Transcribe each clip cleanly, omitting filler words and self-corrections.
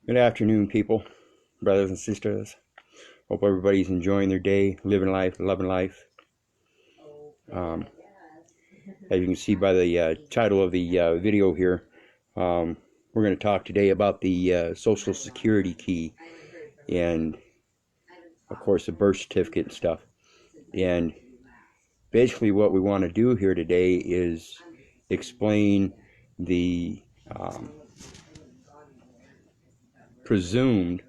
Good afternoon, people, brothers and sisters. Hope everybody's enjoying their day, living life, loving life. As you can see by the title of the video here, we're going to talk today about the Social Security key and, of course, the birth certificate and stuff. And basically what we want to do here today is explain the presumed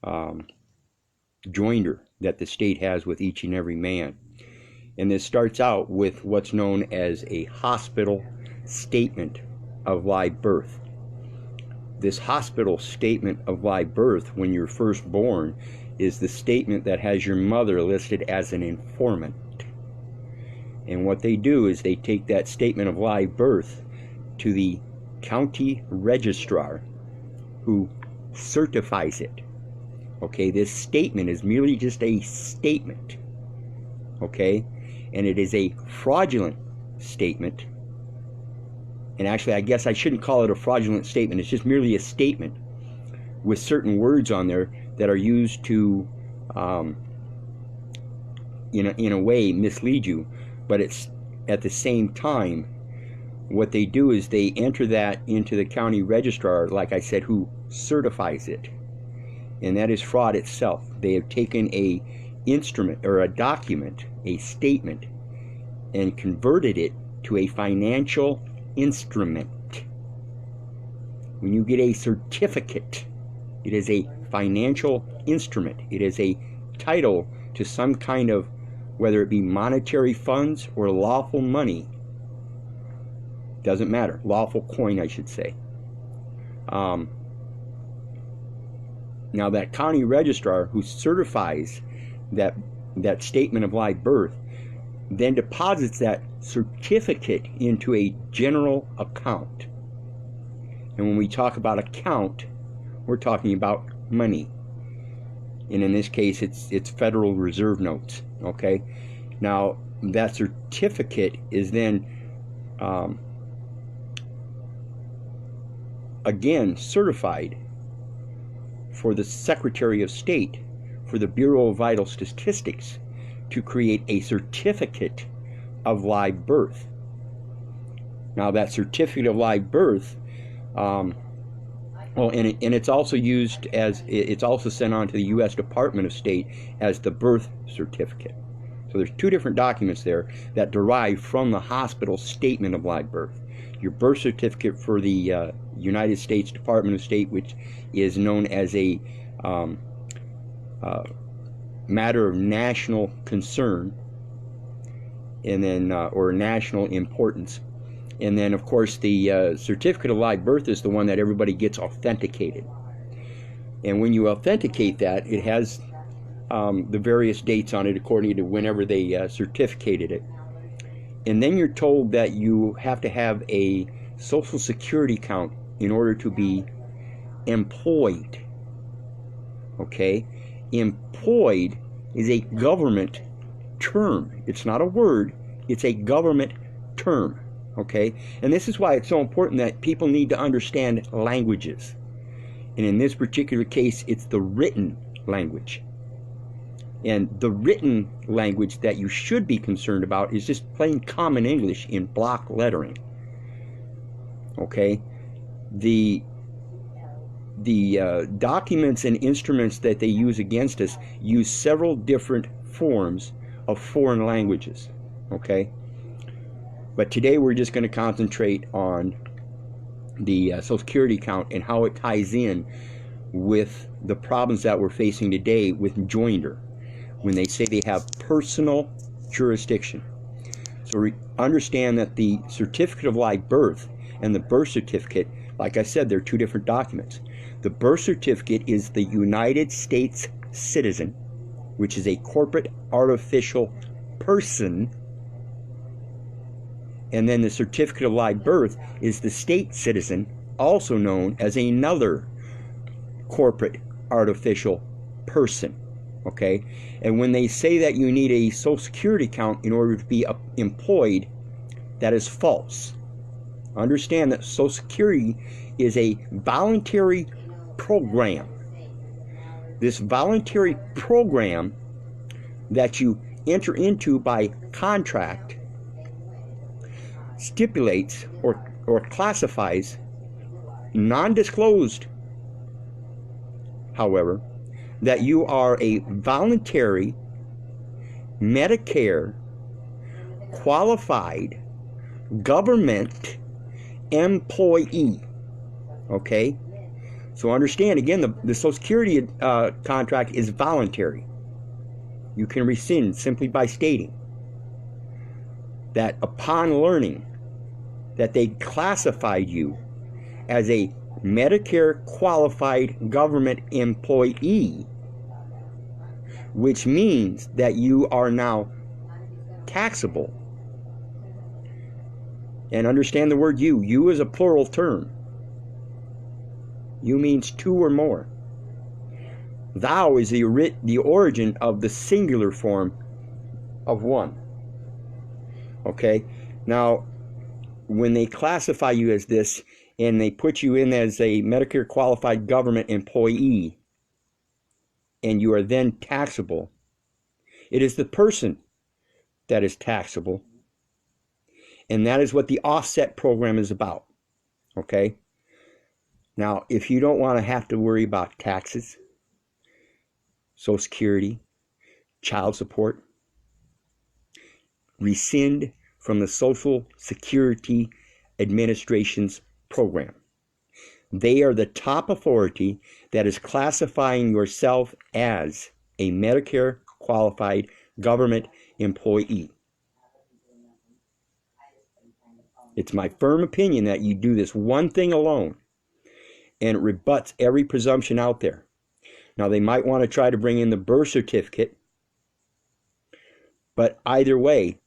joinder that the state has with each and every man. And this starts out with what's known as a hospital statement of live birth. This hospital statement of live birth, when you're first born, is the statement that has your mother listed as an informant. And what they do is they take that statement of live birth to the county registrar, who certifies it. Okay, this statement is merely just a statement. Okay, and it is a fraudulent statement. And actually, I guess I shouldn't call it a fraudulent statement. It's just merely a statement with certain words on there that are used to, in a way, mislead you. But it's at the same time, what they do is they enter that into the county registrar, like I said, who certifies it. And that is fraud itself. They have taken a instrument or a document, a statement, and converted it to a financial instrument. When you get a certificate, it is a financial instrument. It is a title to some kind of, whether it be monetary funds or lawful money, doesn't matter, lawful coin, I should say. Now that county registrar who certifies that statement of live birth then deposits that certificate into a general account. And when we talk about account, we're talking about money. And in this case, it's Federal Reserve notes. Okay. Now that certificate is then again certified for the Secretary of State, for the Bureau of Vital Statistics, to create a certificate of live birth. Now that certificate of live birth, and it's also used as, it's also sent on to the U.S. Department of State as the birth certificate. So there's two different documents there that derive from the hospital statement of live birth. Your birth certificate for the United States Department of State, which is known as a matter of national concern, and then or national importance. And then, of course, the certificate of live birth is the one that everybody gets authenticated. And when you authenticate that, it has the various dates on it according to whenever they certificated it. And then you're told that you have to have a Social Security account in order to be employed. Okay? Employed is a government term. It's not a word, it's a government term. Okay? And this is why it's so important that people need to understand languages. And in this particular case, it's the written language. And the written language that you should be concerned about is just plain common English in block lettering. Okay? The documents and instruments that they use against us use several different forms of foreign languages. Okay? But today we're just going to concentrate on the Social Security account and how it ties in with the problems that we're facing today with joinder, when they say they have personal jurisdiction. So understand that the certificate of live birth and the birth certificate, like I said, they're two different documents. The birth certificate is the United States citizen, which is a corporate artificial person. And then the certificate of live birth is the state citizen, also known as another corporate artificial person. Okay? And when they say that you need a Social Security account in order to be employed, that is false. Understand that Social Security is a voluntary program. This voluntary program that you enter into by contract stipulates or classifies, non-disclosed, however, that you are a voluntary Medicare qualified government employee. Okay? So understand, again, the Social Security contract is voluntary. You can rescind simply by stating that upon learning that they classified you as a Medicare qualified government employee, which means that you are now taxable. And understand the word you. You is a plural term. You means two or more. Thou is the origin of the singular form of one. Okay? Now, when they classify you as this and they put you in as a Medicare qualified government employee and you are then taxable, it is the person that is taxable. And that is what the offset program is about. Okay? Now, if you don't want to have to worry about taxes, Social Security, child support, rescind from the Social Security Administration's program. They are the top authority that is classifying yourself as a Medicare qualified government employee. It's my firm opinion that you do this one thing alone and it rebuts every presumption out there. Now, they might want to try to bring in the birth certificate, but either way,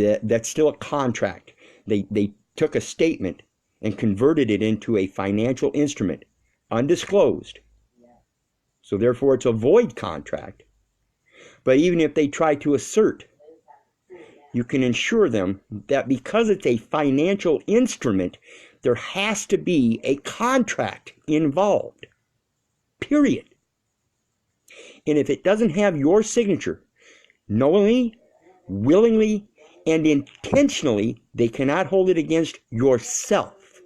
that's still a contract. They took a statement and converted it into a financial instrument, undisclosed. So therefore, it's a void contract. But even if they try to assert, you can ensure them that because it's a financial instrument, there has to be a contract involved. Period. And if it doesn't have your signature, knowingly, willingly, and intentionally, they cannot hold it against yourself.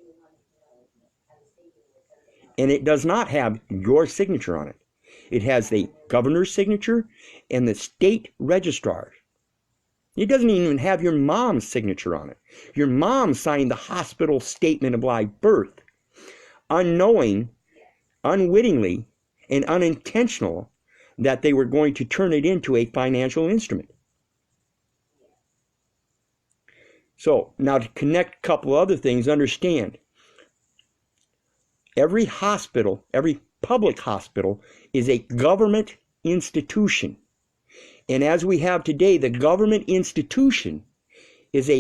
And it does not have your signature on it. It has the governor's signature and the state registrar. It doesn't even have your mom's signature on it. Your mom signed the hospital statement of live birth, unknowing, unwittingly, and unintentional that they were going to turn it into a financial instrument. So, now to connect a couple other things, understand, every hospital, every public hospital is a government institution. And as we have today, the government institution is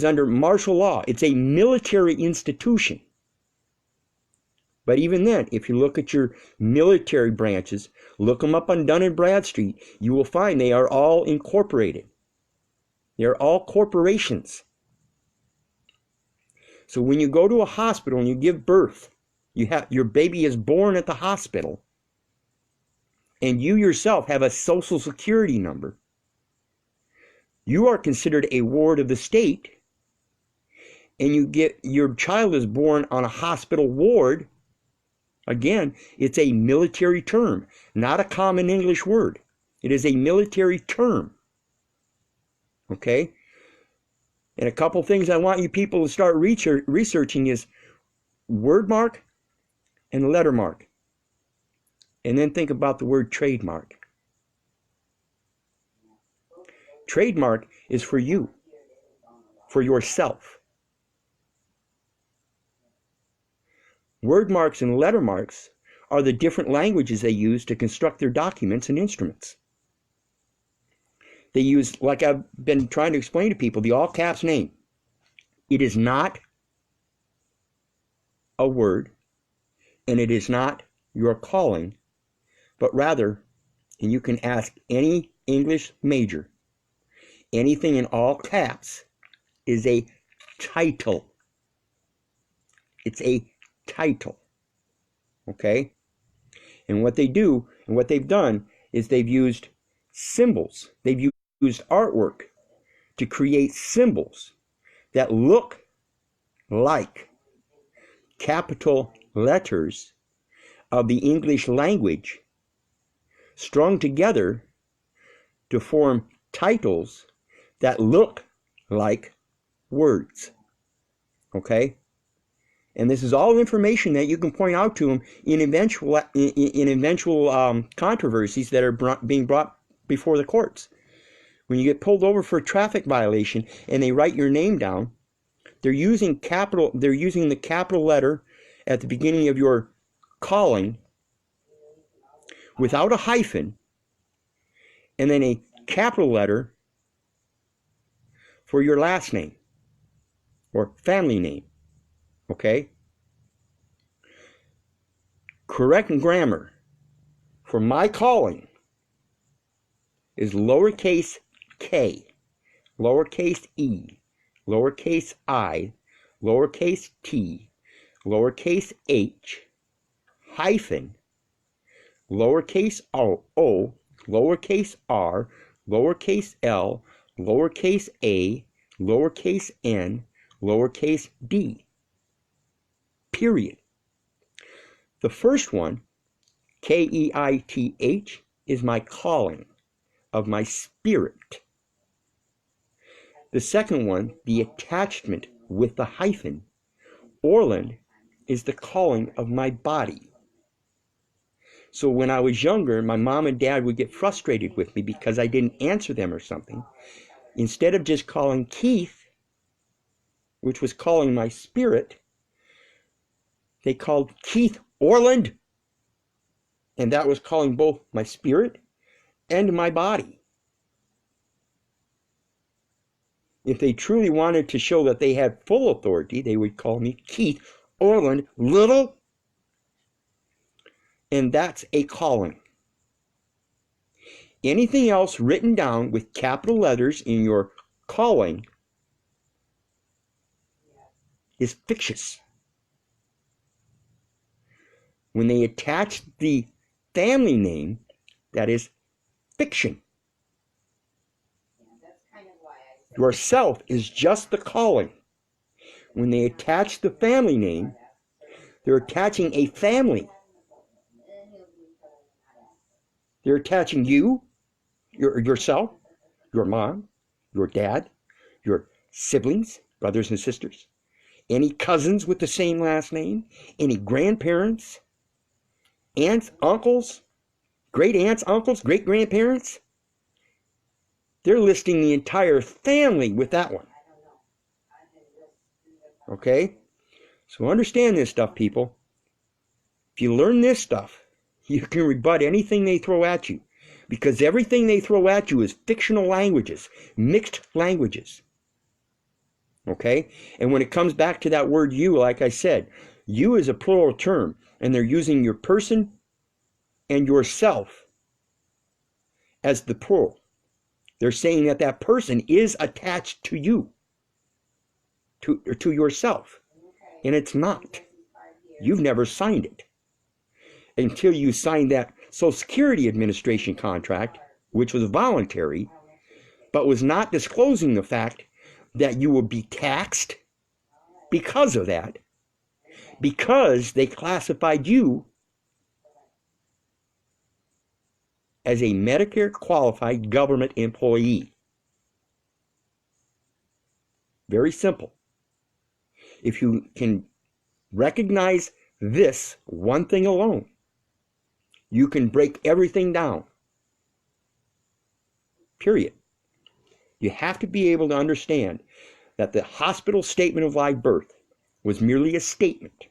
under martial law. It's a military institution. But even then, if you look at your military branches, look them up on Dun & Bradstreet, you will find they are all incorporated. They're all corporations. So when you go to a hospital and you give birth, your baby is born at the hospital, and you yourself have a Social Security number, you are considered a ward of the state, and your child is born on a hospital ward. Again, it's a military term, not a common English word. It is a military term. Okay? And a couple things I want you people to start researching is word mark and letter mark. And then think about the word trademark. Trademark is for you, for yourself. Word marks and letter marks are the different languages they use to construct their documents and instruments. They use, like I've been trying to explain to people, the all caps name. It is not a word, and it is not your calling, but rather, and you can ask any English major, anything in all caps is a title. It's a title. Okay? And what they do, and what they've done, is they've used symbols. They've used artwork to create symbols that look like capital letters of the English language strung together to form titles that look like words. Okay? And this is all information that you can point out to them in eventual controversies that are being brought before the courts. When you get pulled over for a traffic violation and they write your name down, they're using the capital letter at the beginning of your calling without a hyphen, and then a capital letter for your last name or family name. Okay? Correct grammar for my calling is lowercase k, lowercase e, lowercase I, lowercase t, lowercase h, hyphen, lowercase o, lowercase r, lowercase l, lowercase a, lowercase n, lowercase d. Period. The first one, Keith, is my calling of my spirit. The second one, the attachment with the hyphen, Orland, is the calling of my body. So when I was younger, my mom and dad would get frustrated with me because I didn't answer them or something. Instead of just calling Keith, which was calling my spirit, they called Keith Orland, and that was calling both my spirit and my body. If they truly wanted to show that they had full authority, they would call me Keith Orland Little, and that's a calling. Anything else written down with capital letters in your calling is fictitious. When they attach the family name, that is fiction. Yourself is just the calling. When they attach the family name, they're attaching a family. They're attaching you, yourself, your mom, your dad, your siblings, brothers and sisters, any cousins with the same last name, any grandparents, aunts, uncles, great aunts, uncles, great grandparents. They're listing the entire family with that one. Okay? So understand this stuff, people. If you learn this stuff, you can rebut anything they throw at you. Because everything they throw at you is fictional languages, mixed languages. Okay? And when it comes back to that word you, like I said, you is a plural term, and they're using your person and yourself as the plural. They're saying that that person is attached to you, to yourself, and it's not. You've never signed it until you signed that Social Security Administration contract, which was voluntary, but was not disclosing the fact that you will be taxed because of that, because they classified you as a Medicare qualified government employee. Very simple. If you can recognize this one thing alone, you can break everything down. Period. You have to be able to understand that the hospital statement of live birth was merely a statement.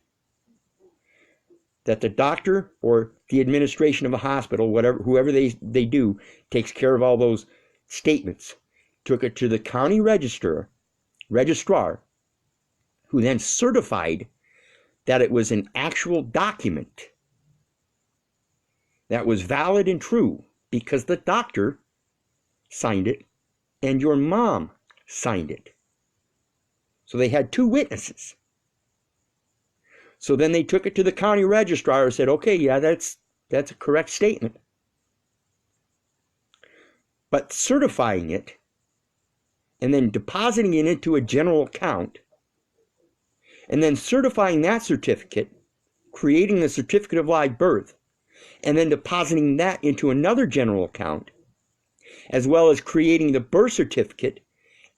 That the doctor or the administration of a hospital, whoever they do, takes care of all those statements. Took it to the county registrar, who then certified that it was an actual document that was valid and true because the doctor signed it and your mom signed it. So they had two witnesses. So then they took it to the county registrar and said, okay, yeah, that's a correct statement. But certifying it and then depositing it into a general account and then certifying that certificate, creating the certificate of live birth, and then depositing that into another general account, as well as creating the birth certificate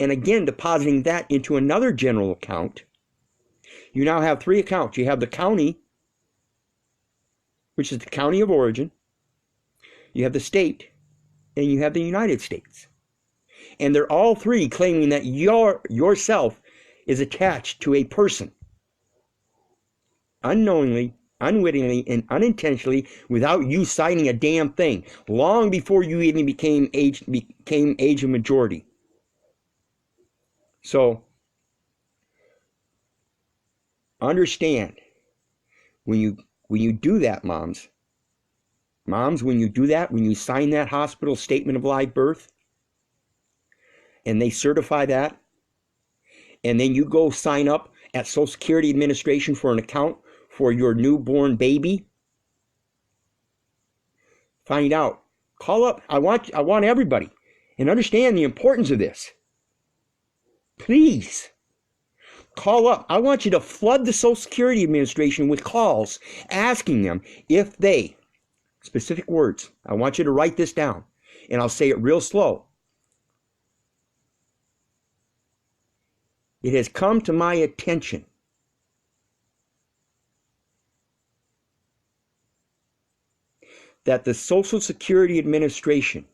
and again depositing that into another general account. You now have 3 accounts. You have the county, which is the county of origin. You have the state, and you have the United States. And they're all 3 claiming that yourself is attached to a person. Unknowingly, unwittingly, and unintentionally, without you signing a damn thing, long before you even became age of majority. So, understand, when you do that, moms, when you do that, when you sign that hospital statement of live birth, and they certify that, and then you go sign up at Social Security Administration for an account for your newborn baby, find out, call up. I want everybody, and understand the importance of this. Please call up. I want you to flood the Social Security Administration with calls asking them if they, specific words, I want you to write this down, and I'll say it real slow. It has come to my attention that the Social Security Administration,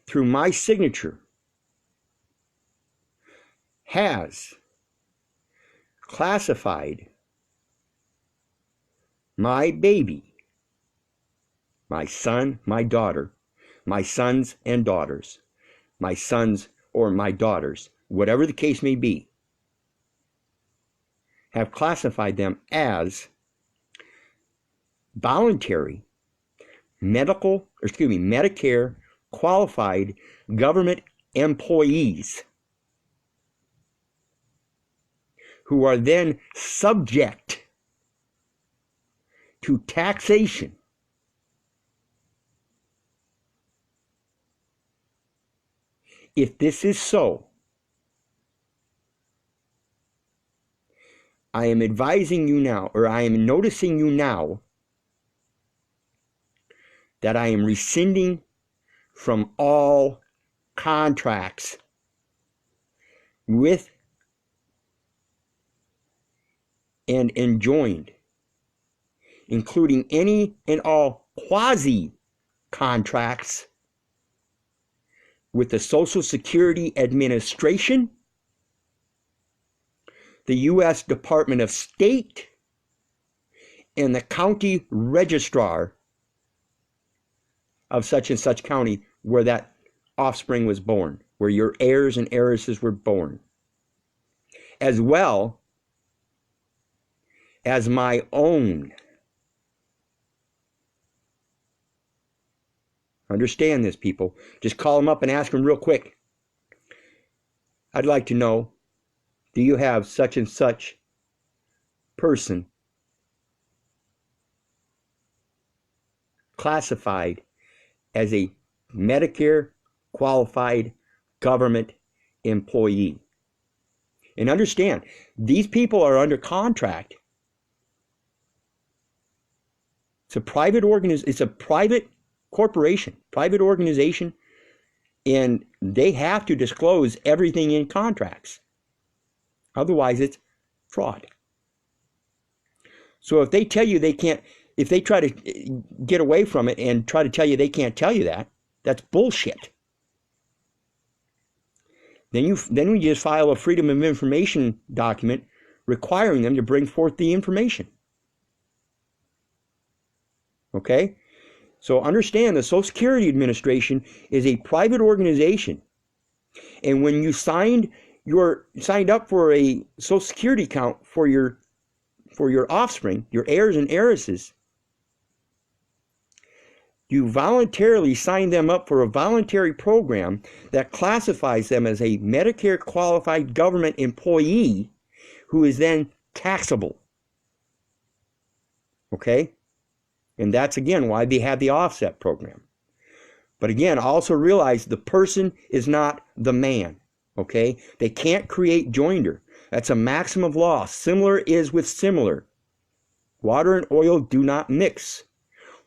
through my signature, has classified my baby, my son, my daughter, my sons and daughters, my sons or my daughters, whatever the case may be, have classified them as voluntary Medicare qualified government employees who are then subject to taxation if this is so. I am advising you now, or I am noticing you now, that I am rescinding from all contracts with and enjoined, including any and all quasi-contracts with the Social Security Administration, the U.S. Department of State, and the county registrar of such and such county where that offspring was born, where your heirs and heiresses were born, as well as my own. Understand this, people. Just call them up and ask them real quick. I'd like to know, do you have such and such person classified as a Medicare qualified government employee? And understand, these people are under contract. It's a private corporation, private organization, and they have to disclose everything in contracts. Otherwise, it's fraud. So if they tell you they can't, if they try to get away from it and try to tell you they can't tell you that, that's bullshit. Then we just file a Freedom of Information document requiring them to bring forth the information. Okay? So understand, the Social Security Administration is a private organization. And when you signed up for a Social Security account for your offspring, your heirs and heiresses, you voluntarily signed them up for a voluntary program that classifies them as a Medicare qualified government employee who is then taxable. Okay? And that's, again, why they have the offset program. But again, also realize the person is not the man. Okay? They can't create joinder. That's a maxim of law. Similar is with similar. Water and oil do not mix.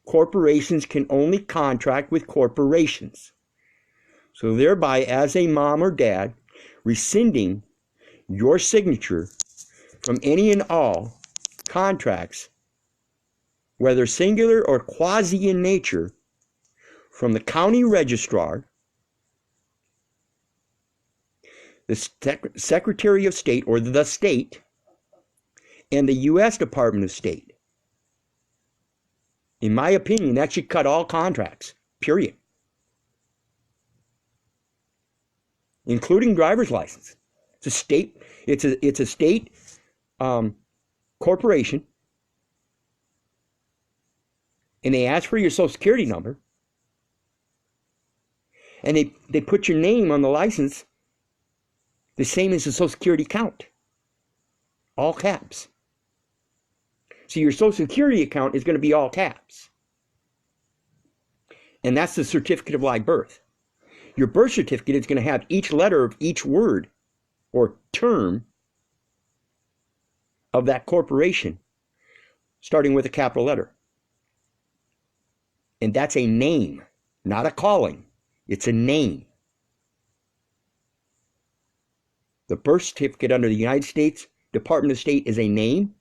Corporations can only contract with corporations. So thereby, as a mom or dad, rescinding your signature from any and all contracts, whether singular or quasi in nature, from the county registrar, the Secretary of State, or the state, and the U.S. Department of State. In my opinion, that should cut all contracts, period. Including driver's license. It's a state, it's a state corporation, and they ask for your social security number, and they put your name on the license the same as the social security account. All caps. So your social security account is going to be all caps. And that's the certificate of live birth. Your birth certificate is going to have each letter of each word or term of that corporation starting with a capital letter. And that's a name, not a calling. It's a name. The birth certificate under the United States Department of State is a name.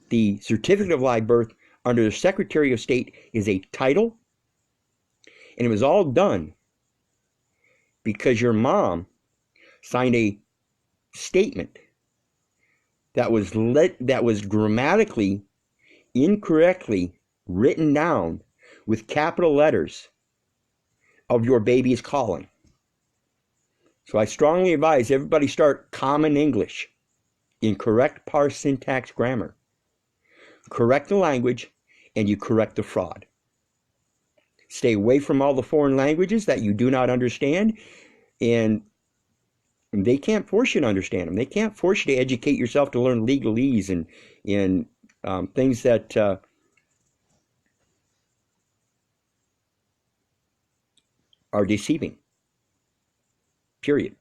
The certificate of live birth under the Secretary of State is a title. And it was all done because your mom signed a statement that was grammatically incorrectly written down with capital letters of your baby's calling. So I strongly advise everybody start common English in correct parse, syntax, grammar. Correct the language, and you correct the fraud. Stay away from all the foreign languages that you do not understand, and they can't force you to understand them. They can't force you to educate yourself to learn legalese and things that are deceiving. Period.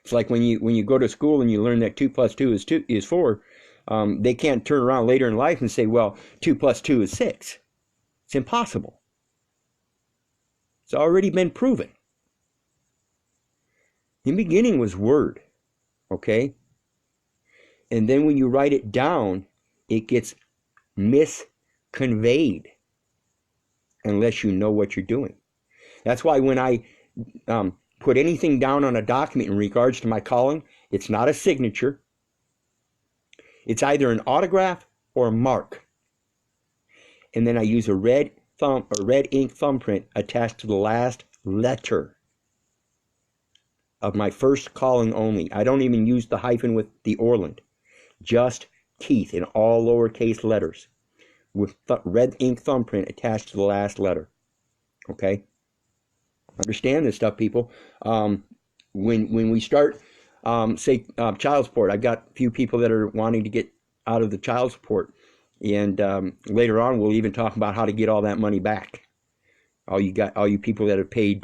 It's like when you go to school and you learn that 2 + 2 is 4. They can't turn around later in life and say, well, 2 + 2 is 6. It's impossible. It's already been proven. In the beginning was word, okay? And then when you write it down, it gets misconveyed unless you know what you're doing. That's why when I put anything down on a document in regards to my calling, it's not a signature. It's either an autograph or a mark. And then I use a red ink thumbprint attached to the last letter of my first calling only. I don't even use the hyphen with the Orland. Just Keith in all lowercase letters with red ink thumbprint attached to the last letter. Okay? Understand this stuff, people. When we start, say, child support, I've got a few people that are wanting to get out of the child support. And later on, we'll even talk about how to get all that money back. All you people that have paid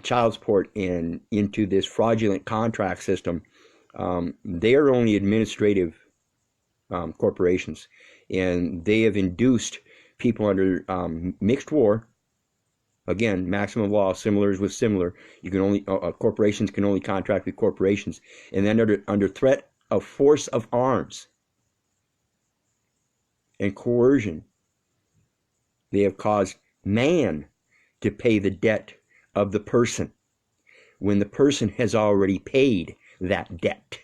child support into this fraudulent contract system, they are only administrative corporations, and they have induced people under mixed war. Again, maximum law, similar is with similar. You can only corporations can only contract with corporations, and then under threat of force of arms and coercion, they have caused man to pay the debt of the person when the person has already paid that debt.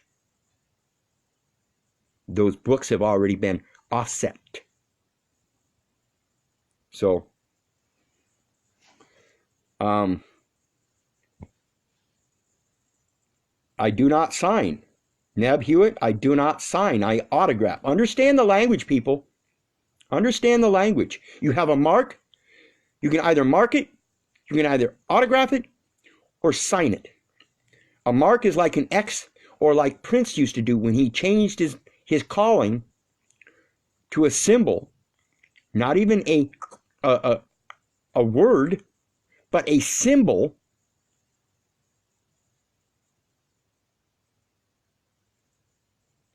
Those books have already been offset. So, I do not sign. Neb Hewitt, I do not sign. I autograph. Understand the language, people. Understand the language. You have a mark. You can either mark it, you can either autograph it, or sign it. A mark is like an X or like Prince used to do when he changed his calling to a symbol, not even a word, but a symbol.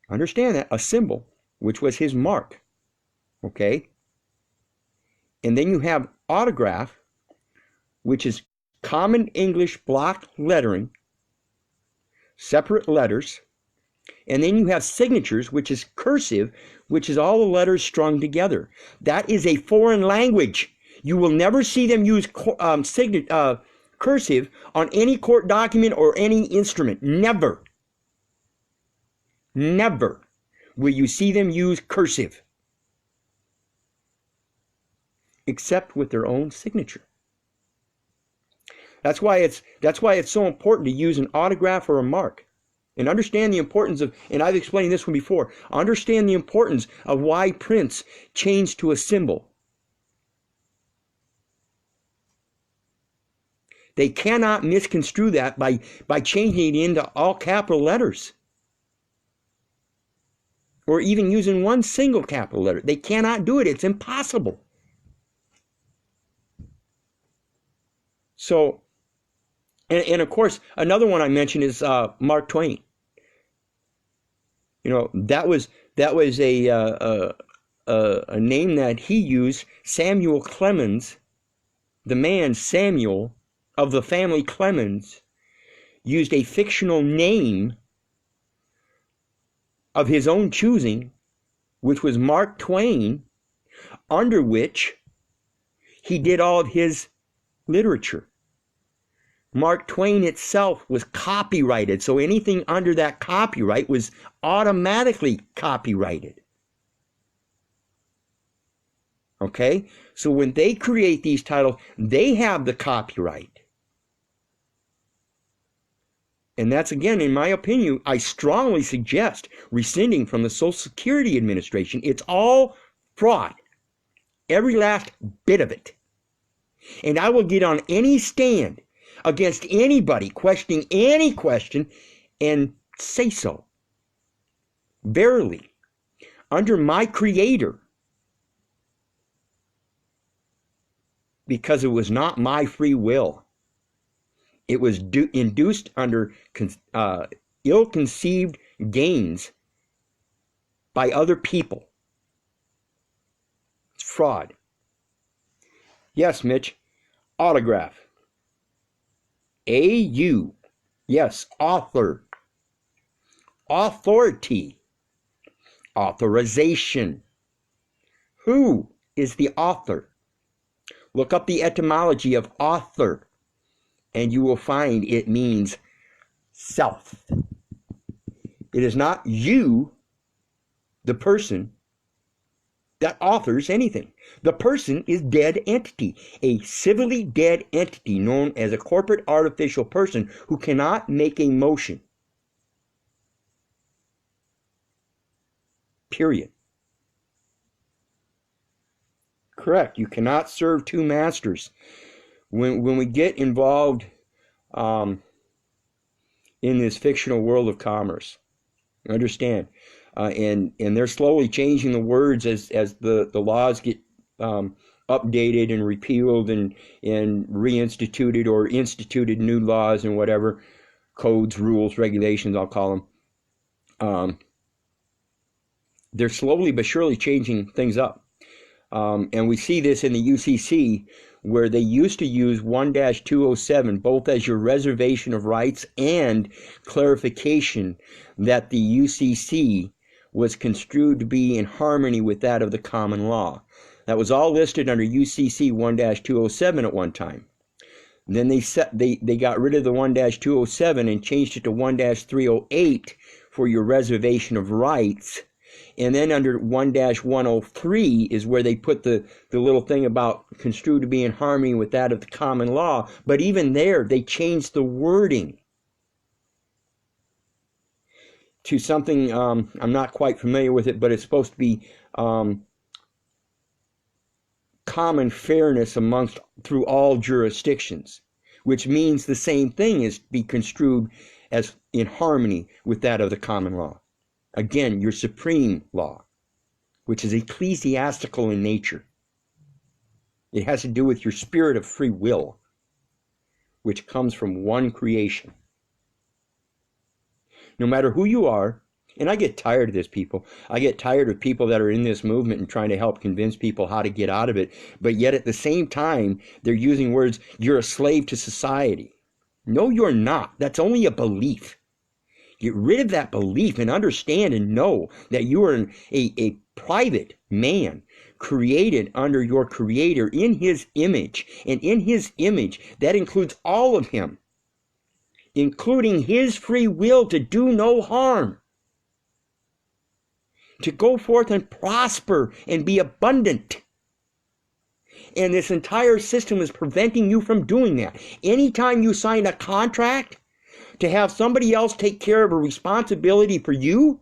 Understand that, a symbol, which was his mark. Okay? And then you have autograph, which is common English block lettering, separate letters. And then you have signatures, which is cursive, which is all the letters strung together. That is a foreign language. You will never see them use cursive on any court document or any instrument. Never. Never will you see them use cursive, except with their own signature. That's why it's so important to use an autograph or a mark. And understand the importance of, and I've explained this one before, understand the importance of why Prince changed to a symbol. They cannot misconstrue that by changing it into all capital letters. Or even using one single capital letter. They cannot do it. It's impossible. So, and of course, another one I mentioned is Mark Twain. You know, that was a name that he used. Samuel Clemens, the man Samuel of the family Clemens, used a fictional name of his own choosing, which was Mark Twain, under which he did all of his literature. Mark Twain itself was copyrighted, so anything under that copyright was automatically copyrighted. Okay? So when they create these titles, they have the copyright. And that's, again, in my opinion, I strongly suggest rescinding from the Social Security Administration. It's all fraud. Every last bit of it. And I will get on any stand against anybody questioning any question and say so. Verily, under my Creator, because it was not my free will. It was induced under ill-conceived gains by other people. It's fraud. Yes, Mitch. Autograph. A-U. Yes, author. Authority. Authorization. Who is the author? Look up the etymology of author, and you will find it means self. It is not you, the person, that authors anything. The person is dead entity, a civilly dead entity known as a corporate artificial person who cannot make a motion. Period. Correct. You cannot serve two masters. When we get involved in this fictional world of commerce, understand, and they're slowly changing the words as the laws get updated and repealed and reinstituted or instituted new laws and whatever codes, rules, regulations, I'll call them. They're slowly but surely changing things up. And we see this in the UCC, where they used to use 1-207 both as your reservation of rights and clarification that the UCC was construed to be in harmony with that of the common law. That was all listed under UCC 1-207 at one time. Then they got rid of the 1-207 and changed it to 1-308 for your reservation of rights. And then under 1-103 is where they put the little thing about construed to be in harmony with that of the common law. But even there, they changed the wording to something, I'm not quite familiar with it, but it's supposed to be common fairness through all jurisdictions, which means the same thing is to be construed as in harmony with that of the common law. Again, your supreme law, which is ecclesiastical in nature. It has to do with your spirit of free will, which comes from one creation. No matter who you are, and I get tired of this, people. I get tired of people that are in this movement and trying to help convince people how to get out of it, but yet at the same time, they're using words, you're a slave to society. No, you're not. That's only a belief. Get rid of that belief and understand and know that you are a private man created under your Creator in His image. And in His image, that includes all of Him, including His free will to do no harm, to go forth and prosper and be abundant. And this entire system is preventing you from doing that. Anytime you sign a contract to have somebody else take care of a responsibility for you,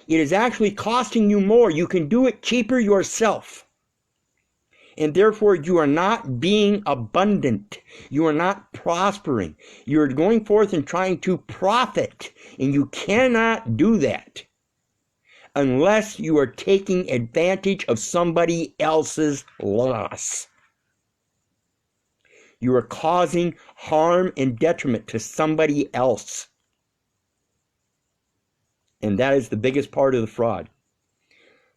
it is actually costing you more. You can do it cheaper yourself. And therefore, you are not being abundant. You are not prospering. You are going forth and trying to profit. And you cannot do that unless you are taking advantage of somebody else's loss. You are causing harm and detriment to somebody else. And that is the biggest part of the fraud.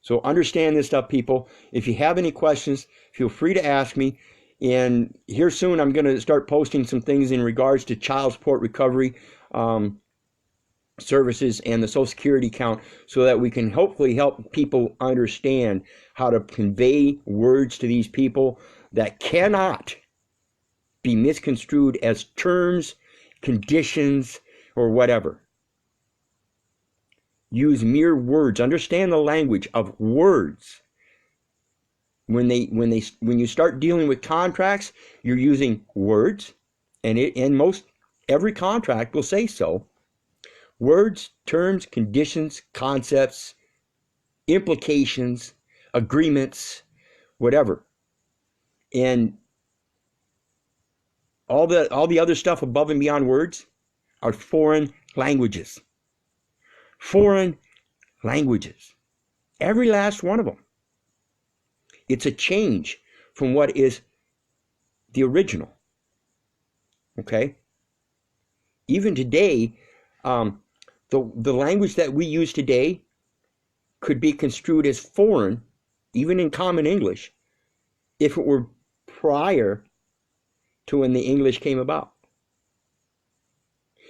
So understand this stuff, people. If you have any questions, feel free to ask me. And here soon, I'm going to start posting some things in regards to child support recovery services and the Social Security account, so that we can hopefully help people understand how to convey words to these people that cannot be misconstrued as terms, conditions, or whatever. Use mere words. Understand the language of words. When you start dealing with contracts, you're using words, and every contract will say so. Words, terms, conditions, concepts, implications, agreements, whatever. And all the other stuff above and beyond words are foreign languages. Foreign languages. Every last one of them. It's a change from what is the original. Okay? Even today, the language that we use today could be construed as foreign, even in common English, if it were prior to when the English came about.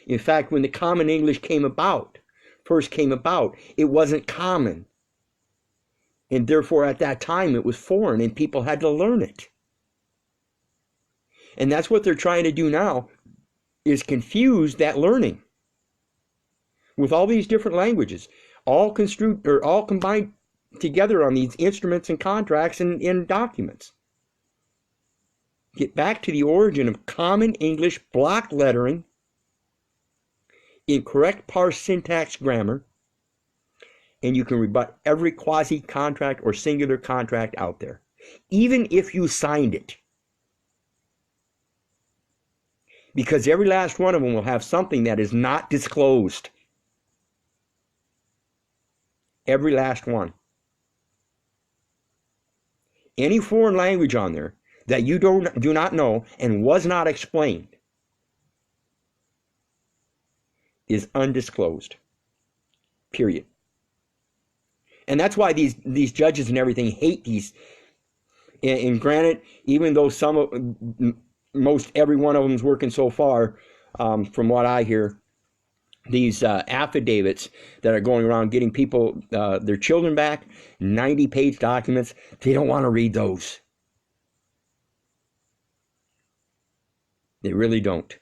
In fact, when the common English first came about, it wasn't common. And therefore, at that time, it was foreign, and people had to learn it. And that's what they're trying to do now, is confuse that learning with all these different languages, all construed or all combined together on these instruments and contracts and documents. Get back to the origin of common English block lettering in correct parse syntax grammar, and you can rebut every quasi-contract or singular contract out there, even if you signed it. Because every last one of them will have something that is not disclosed. Every last one. Any foreign language on there that you do not know and was not explained is undisclosed. Period. And that's why these judges and everything hate these. And granted, even though most every one of them is working so far, from what I hear, these affidavits that are going around getting people their children back, 90-page documents, they don't want to read those. They really don't.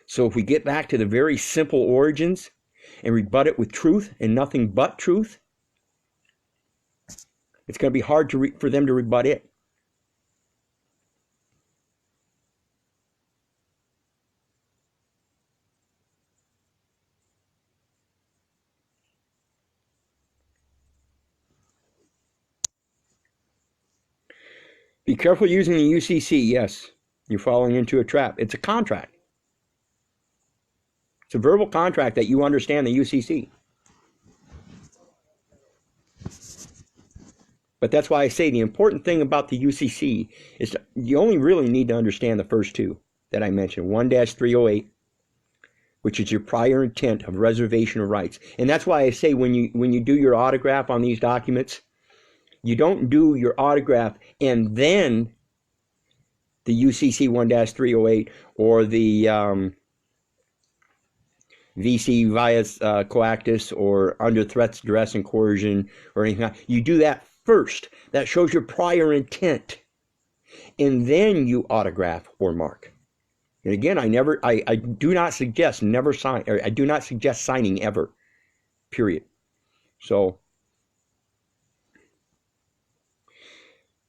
So if we get back to the very simple origins and rebut it with truth and nothing but truth, it's going to be hard for them to rebut it. Be careful using the UCC. Yes, you're falling into a trap. It's a contract. It's a verbal contract that you understand the UCC. But that's why I say the important thing about the UCC is you only really need to understand the first two that I mentioned, 1-308, which is your prior intent of reservation of rights. And that's why I say when you do your autograph on these documents, you don't do your autograph and then the UCC 1-308 or the VC via coactus or under threats, duress, and coercion or anything. You do that first. That shows your prior intent. And then you autograph or mark. And again, I do not suggest never sign, or I do not suggest signing ever. Period. So,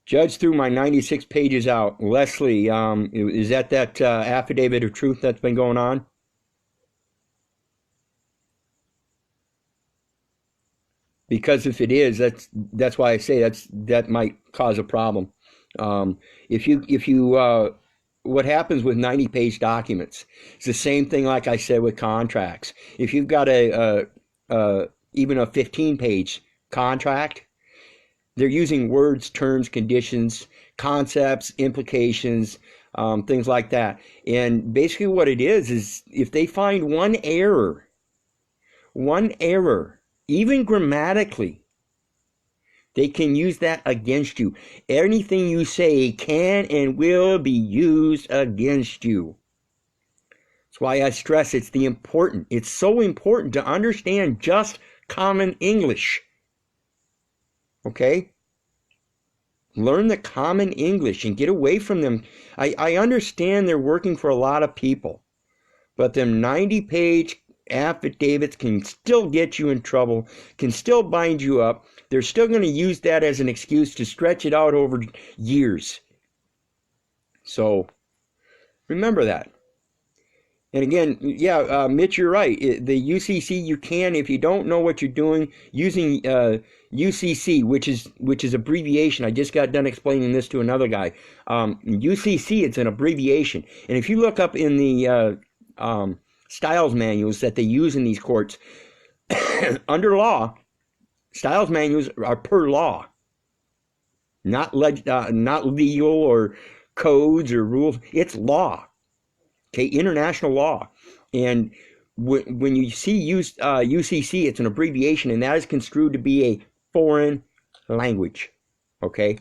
Judge threw my 96 pages out. Leslie, is that affidavit of truth that's been going on? Because if it is, that's why I say that might cause a problem. If you what happens with 90-page documents? It's the same thing, like I said, with contracts. If you've got even a 15-page contract, they're using words, terms, conditions, concepts, implications, things like that. And basically, what it is if they find one error, even grammatically, they can use that against you. Anything you say can and will be used against you. That's why I stress it's so important to understand just common English. Okay? Learn the common English and get away from them. I understand they're working for a lot of people, but them 90-page affidavits can still get you in trouble, can still bind you up. They're still going to use that as an excuse to stretch it out over years. So remember that. And again, yeah, Mitch, you're right. The UCC, you can, if you don't know what you're doing, using UCC, which is abbreviation. I just got done explaining this to another guy. UCC, it's an abbreviation. And if you look up in the styles manuals that they use in these courts, under law, styles manuals are per law, not legal or codes or rules. It's law. Okay, international law. And when you see UCC, it's an abbreviation, and that is construed to be a foreign language. Okay,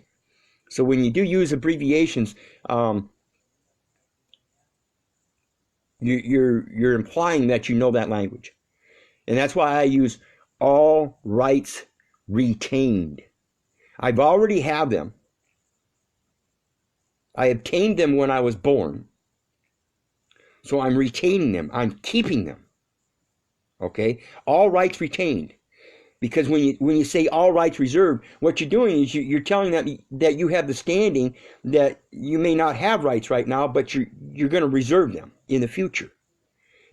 so when you do use abbreviations, you're implying that you know that language, and that's why I use all rights retained. I've already have them. I obtained them when I was born. So I'm retaining them. I'm keeping them. Okay? All rights retained. Because when you say all rights reserved, what you're doing is you're telling them that you have the standing that you may not have rights right now, but you're going to reserve them in the future.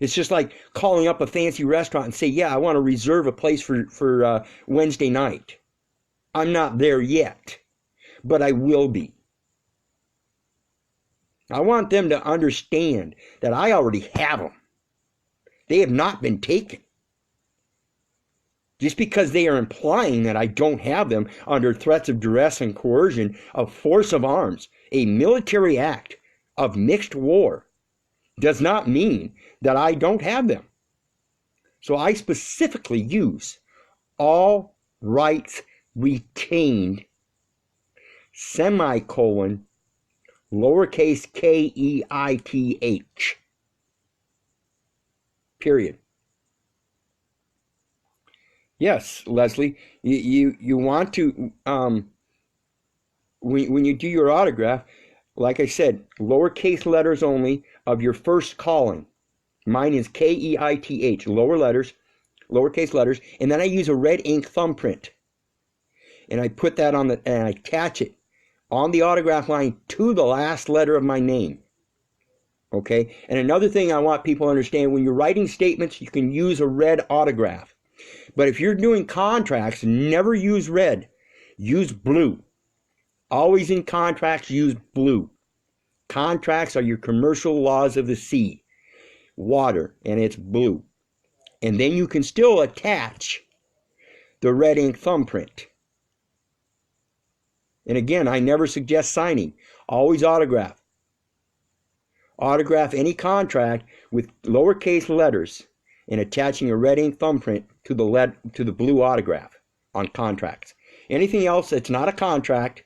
It's just like calling up a fancy restaurant and say, yeah, I want to reserve a place for Wednesday night. I'm not there yet, but I will be. I want them to understand that I already have them. They have not been taken. Just because they are implying that I don't have them under threats of duress and coercion, of force of arms, a military act of mixed war, does not mean that I don't have them. So I specifically use all rights retained, semicolon, lowercase keith, period. Yes, Leslie, you want to, when you do your autograph, like I said, lowercase letters only of your first calling. Mine is keith, lowercase letters, and then I use a red ink thumbprint. And I put that and I attach it on the autograph line to the last letter of my name. Okay? And another thing I want people to understand, when you're writing statements, you can use a red autograph. But if you're doing contracts, never use red. Use blue. Always in contracts, use blue. Contracts are your commercial laws of the sea. water, and it's blue. And then you can still attach the red ink thumbprint. And again, I never suggest signing. Always autograph. Autograph any contract with lowercase letters and attaching a red ink thumbprint to the blue autograph on contracts. Anything else that's not a contract,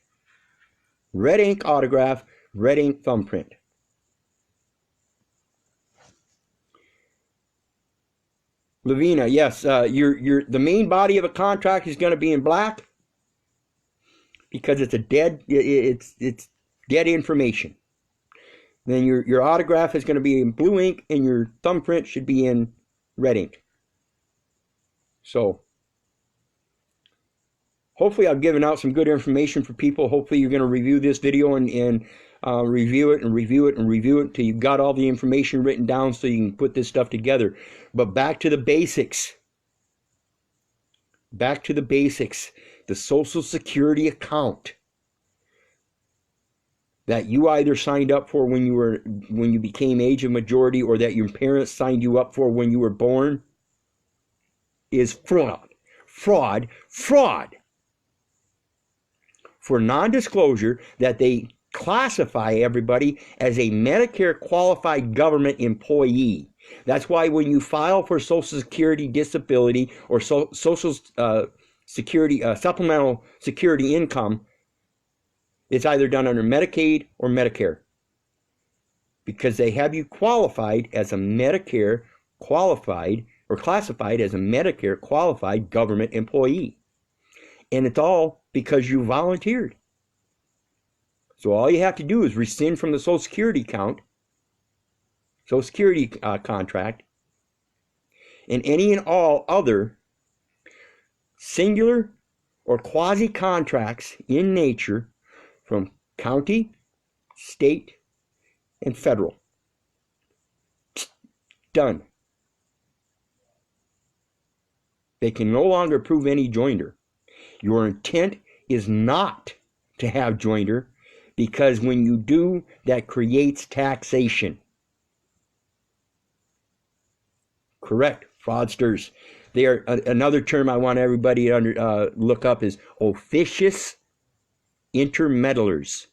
red ink autograph, red ink thumbprint. Lavina, yes, the main body of a contract is going to be in black because it's it's dead information. Then your autograph is going to be in blue ink and your thumbprint should be in red ink. So hopefully I've given out some good information for people. Hopefully you're going to review this video and review it and review it and review it until you've got all the information written down so you can put this stuff together. But back to the basics. Back to the basics. The Social Security account that you either signed up for when you became age of majority or that your parents signed you up for when you were born is fraud. Fraud. Fraud. For non-disclosure that they classify everybody as a Medicare qualified government employee. That's why when you file for Social Security disability or Social Security supplemental security income, it's either done under Medicaid or Medicare because they have you qualified as a Medicare qualified or classified as a Medicare qualified government employee. And it's all because you volunteered. So all you have to do is rescind from the Social Security Social Security contract, and any and all other singular or quasi-contracts in nature from county, state, and federal. Done. They can no longer prove any joinder. Your intent is not to have joinder because when you do, that creates taxation. Correct, fraudsters. They are another term I want everybody to look up is officious intermeddlers.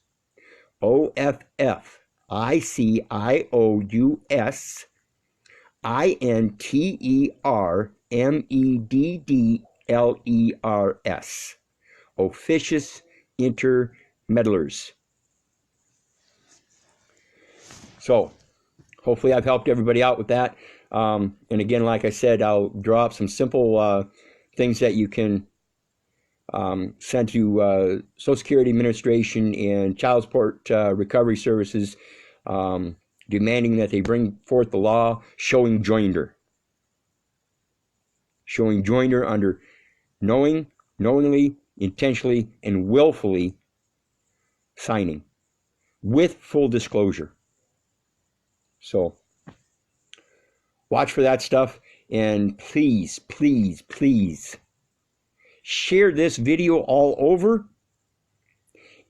OFFICIOUSINTERmeddlers. Officious intermeddlers. So, hopefully I've helped everybody out with that. And again, like I said, I'll draw up some simple things that you can send to Social Security Administration and Child Support Recovery Services, demanding that they bring forth the law showing joinder. Showing joinder under knowingly, intentionally, and willfully signing with full disclosure. So, watch for that stuff, and please, please, please share this video all over.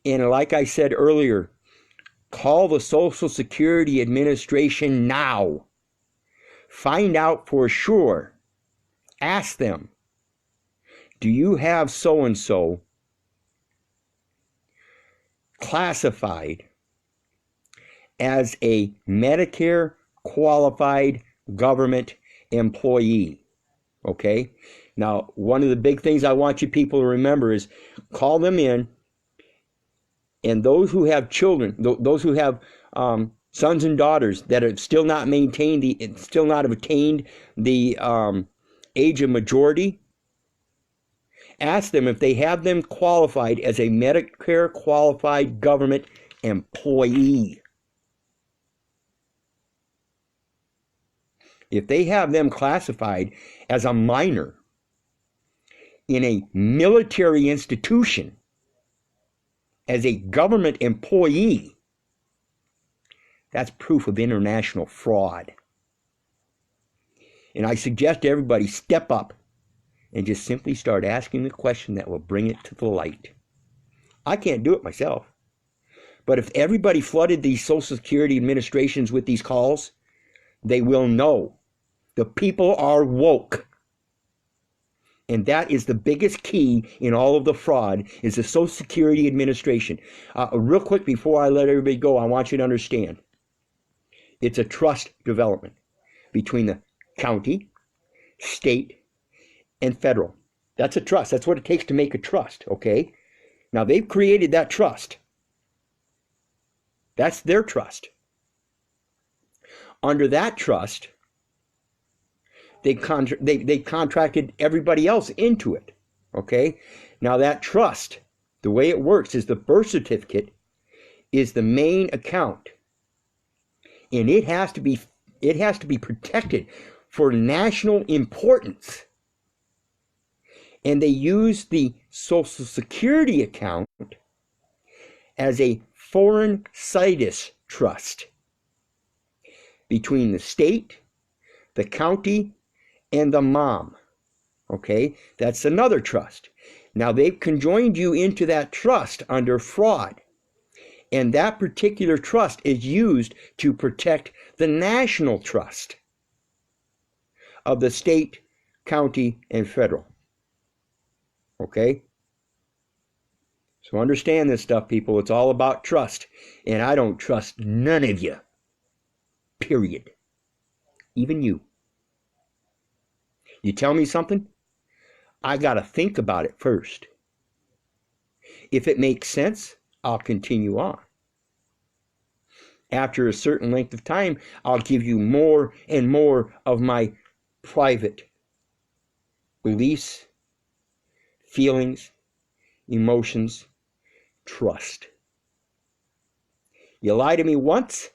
And like I said earlier, call the Social Security Administration now. Find out for sure. Ask them, do you have so-and-so classified as a Medicare qualified government employee? Okay? Now, one of the big things I want you people to remember is call them in, and those who have children, those who have sons and daughters that have still not attained the age of majority, ask them if they have them qualified as a Medicare qualified government employee. If they have them classified as a minor in a military institution as a government employee, that's proof of international fraud. And I suggest everybody step up and just simply start asking the question that will bring it to the light. I can't do it myself. But if everybody flooded these Social Security administrations with these calls, They will know. The people are woke. And that is the biggest key in all of the fraud, is the Social Security Administration. Real quick, before I let everybody go, I want you to understand. It's a trust development between the county, state, and federal. That's a trust. That's what it takes to make a trust, okay? Now, they've created that trust. That's their trust. Under that trust, they contracted everybody else into it, okay? Now, that trust, the way it works is the birth certificate is the main account, and it has to be protected for national importance. And they use the Social Security account as a foreign situs trust between the state, the county, and the mom. Okay, that's another trust. Now they've conjoined you into that trust under fraud. And that particular trust is used to protect the national trust of the state, county, and federal. Okay? So understand this stuff, people. It's all about trust. And I don't trust none of you. Period. Even you. You tell me something, I got to think about it first. If it makes sense, I'll continue on. After a certain length of time, I'll give you more and more of my private beliefs, feelings, emotions, trust. You lie to me once,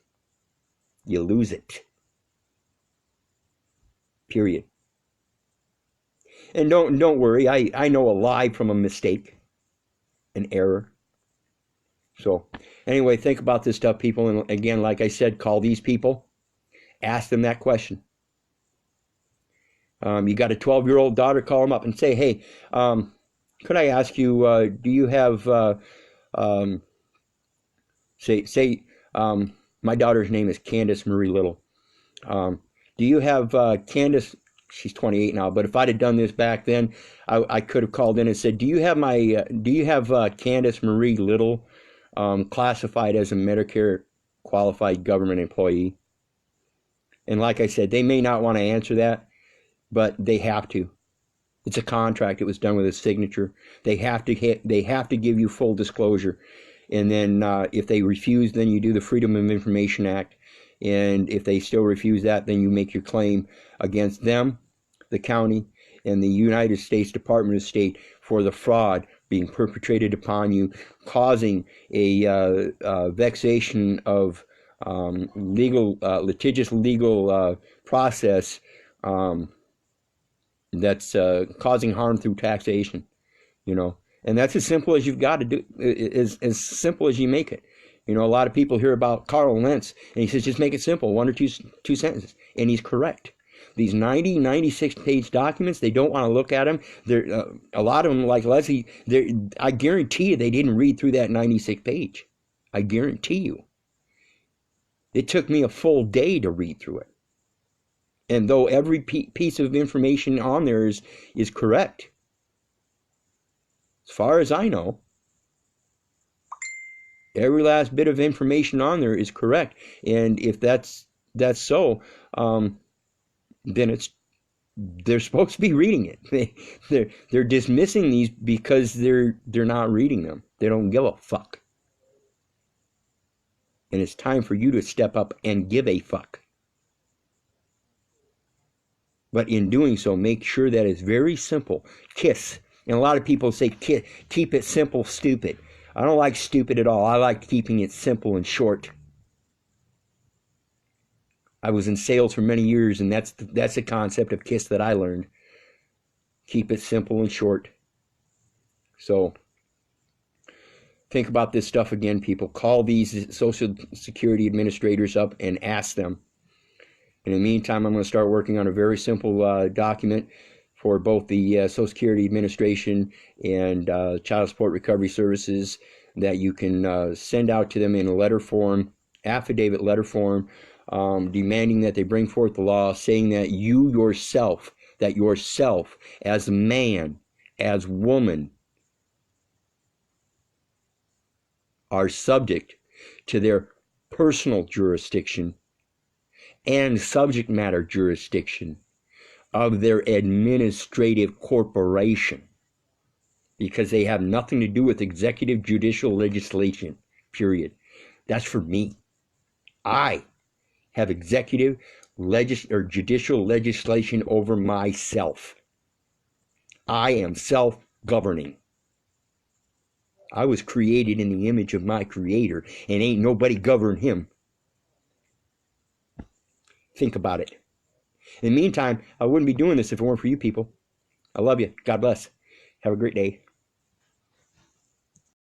you lose it. Period. And don't worry, I know a lie from a mistake, an error. So anyway, think about this stuff, people. And again, like I said, call these people, ask them that question. You got a 12-year-old daughter, call them up and say, hey, could I ask you, do you have, my daughter's name is Candace Marie Little. Do you have Candace? She's 28 now, but if I'd have done this back then, I could have called in and said, do you have Candace Marie Little classified as a Medicare qualified government employee? And like I said, they may not want to answer that, but they have to. It's a contract. It was done with a signature. They have to give you full disclosure. And then if they refuse, then you do the Freedom of Information Act. And if they still refuse that, then you make your claim against them, the county, and the United States Department of State for the fraud being perpetrated upon you, causing a vexation of litigious legal process that's causing harm through taxation, and that's as simple as you've got to do, as simple as you make it. A lot of people hear about Carl Lentz, and he says, just make it simple, one or two sentences, and he's correct. These 96-page documents, they don't want to look at them. A lot of them, like Leslie, I guarantee you they didn't read through that 96-page. I guarantee you. It took me a full day to read through it. And though every piece of information on there is correct, as far as I know, every last bit of information on there is correct. And if that's so, then they're supposed to be reading it. They're dismissing these because they're not reading them. They don't give a fuck. And it's time for you to step up and give a fuck. But in doing so, make sure that it's very simple. KISS. And a lot of people say, keep it simple, stupid. I don't like stupid at all. I like keeping it simple and short. I was in sales for many years, and that's the concept of KISS that I learned. Keep it simple and short. So think about this stuff again, people. Call these Social Security administrators up and ask them. In the meantime, I'm going to start working on a very simple document for both the Social Security Administration and Child Support Recovery Services that you can send out to them in a letter form, affidavit letter form, demanding that they bring forth the law, saying that yourself as man, as woman, are subject to their personal jurisdiction and subject matter jurisdiction of their administrative corporation, because they have nothing to do with executive, judicial, legislation, period. That's for me. I have executive, judicial legislation over myself. I am self-governing. I was created in the image of my Creator, and ain't nobody govern him. Think about it. In the meantime, I wouldn't be doing this if it weren't for you people. I love you. God bless. Have a great day.